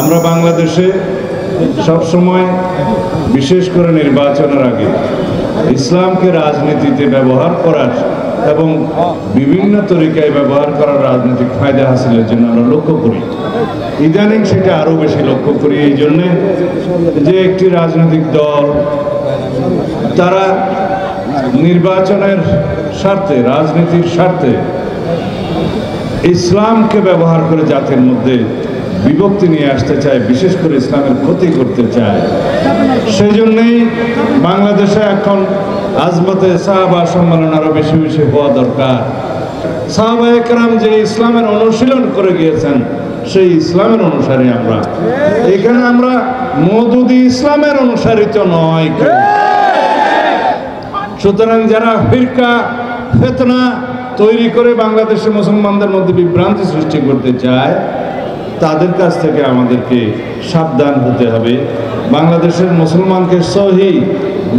আমরা বাংলাদেশে সবসময় বিশেষ করে নির্বাচনের আগে ইসলামকে রাজনীতিতে ব্যবহার করার এবং বিভিন্ন তরিকায় ব্যবহার করার রাজনৈতিক ফায়দা হাসিলের জন্য আমরা লক্ষ্য করি। ইদানিং সেটা আরো বেশি লক্ষ্য করি এই জন্যে যে একটি রাজনৈতিক দল তারা নির্বাচনের স্বার্থে, রাজনীতির স্বার্থে ইসলামকে ব্যবহার করে জাতির মধ্যে বিভক্তি নিয়ে আসতে চায়, বিশেষ করে ইসলামের ক্ষতি করতে চায়। সেই জন্যই বাংলাদেশে এখন আজমতে সাহাবা সম্মেলন আরো বেশি বেশি হওয়া দরকার। সাহাবায়ে কেরাম যে ইসলামের অনুশীলন করে গিয়েছেন সেই ইসলামের অনুসারী আমরা। এখানে আমরা মওদুদি ইসলামের অনুসারিত নয়। সুতরাং যারা ফিরকা ফিতনা তৈরি করে বাংলাদেশের মুসলমানদের মধ্যে বিভ্রান্তি সৃষ্টি করতে চায় তাদের কাছ থেকে আমাদেরকে সাবধান হতে হবে। বাংলাদেশের মুসলমানকে সহি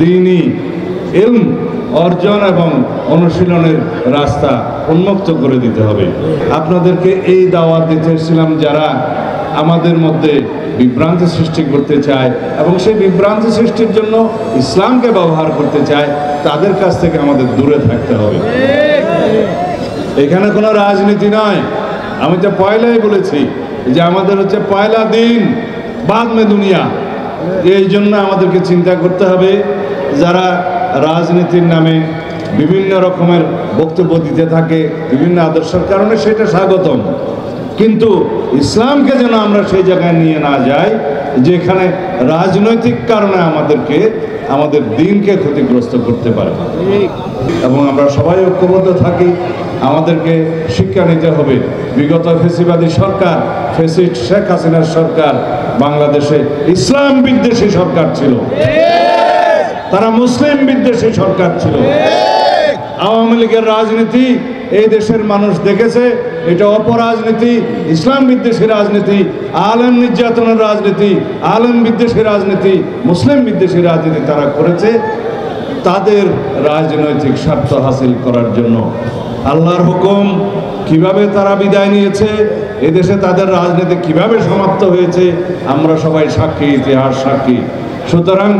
দ্বীনি ইলম অর্জন এবং অনুশীলনের রাস্তা উন্মুক্ত করে দিতে হবে। আপনাদেরকে এই দাওয়াত দিতেছিলাম যারা আমাদের মধ্যে বিভ্রান্তি সৃষ্টি করতে চায় এবং সেই বিভ্রান্তি সৃষ্টির জন্য ইসলামকে ব্যবহার করতে চায় তাদের কাছ থেকে আমাদের দূরে থাকতে হবে। এখানে কোনো রাজনীতি নয়। আমি তো পয়লাই বলেছি যে আমাদের হচ্ছে পয়লা দিন বাদ মে দুনিয়া। এই জন্য আমাদেরকে চিন্তা করতে হবে যারা রাজনীতির নামে বিভিন্ন রকমের বক্তব্য দিতে থাকে বিভিন্ন আদর্শের কারণে সেটা স্বাগতম, কিন্তু ইসলামকে যেন আমরা সেই জায়গায় নিয়ে না যাই যেখানে রাজনৈতিক কারণে আমাদেরকে আমাদের দিনকে ক্ষতিগ্রস্ত করতে পারে। এবং আমরা সবাই ঐক্যবদ্ধ থাকি। আমাদেরকে শিক্ষা নিতে হবে। বিগত ফেসিবাদী সরকার, ফেসিস্ট শেখ হাসিনার সরকার বাংলাদেশে ইসলাম বিদ্বেষী সরকার ছিল, তারা মুসলিম বিদ্বেষী সরকার ছিল। আওয়ামী লীগের রাজনীতি এই দেশের মানুষ দেখেছে, এটা অপরাজনীতি, ইসলাম বিদ্বেষী রাজনীতি, আলেম নির্যাতনের রাজনীতি, আলেম বিদ্বেষী রাজনীতি, মুসলিম বিদ্বেষী রাজনীতি তারা করেছে তাদের রাজনৈতিক স্বার্থ হাসিল করার জন্য। আল্লাহর হুকুম কিভাবে তারা বিদায় নিয়েছে, এদেশে তাদের রাজনীতি কিভাবে সমাপ্ত হয়েছে আমরা সবাই সাক্ষী, ইতিহাস সাক্ষী। সুতরাং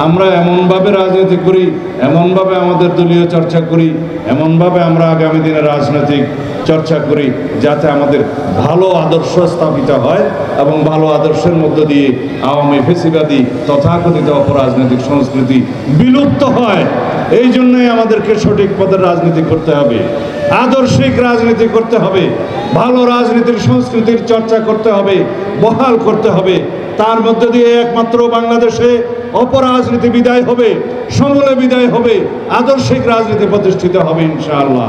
আমরা এমনভাবে রাজনীতি করি, এমনভাবে আমাদের দলীয় চর্চা করি, এমনভাবে আমরা আগামী দিনে রাজনৈতিক চর্চা করি যাতে আমাদের ভালো আদর্শ স্থাপিত হয় এবং ভালো আদর্শের মধ্য দিয়ে আওয়ামী ফেসিবাদী তথাকথিত অপরাজনৈতিক সংস্কৃতি বিলুপ্ত হয়। এই জন্যই আমাদেরকে সঠিক পথের রাজনীতি করতে হবে, আদর্শিক রাজনীতি করতে হবে, ভালো রাজনীতির সংস্কৃতির চর্চা করতে হবে, বহাল করতে হবে। তার মধ্য দিয়ে একমাত্র বাংলাদেশে অপরাজনীতি বিদায় হবে, সমূলে বিদায় হবে, আদর্শিক রাজনীতি প্রতিষ্ঠিত হবে ইনশাআল্লাহ।